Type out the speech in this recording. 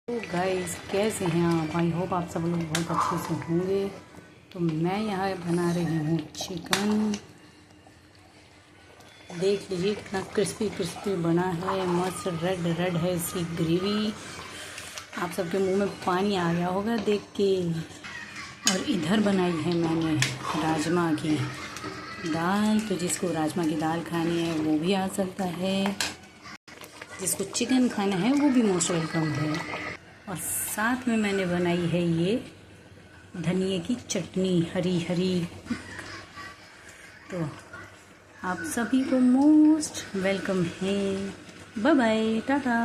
तो गाइस कैसे हैं आप। आई होप आप सब लोग बहुत अच्छे से होंगे। तो मैं यहाँ बना रही हूँ चिकन। देख लीजिए कितना क्रिस्पी क्रिस्पी बना है, मस्त रेड रेड है इसकी ग्रेवी। आप सबके मुंह में पानी आ गया होगा देख के। और इधर बनाई है मैंने राजमा की दाल। तो जिसको राजमा की दाल खानी है वो भी आ सकता है, जिसको चिकन खाना है वो भी मोस्ट वेलकम है। और साथ में मैंने बनाई है ये धनिए की चटनी हरी हरी। तो आप सभी को मोस्ट वेलकम है। Bye bye, Tata.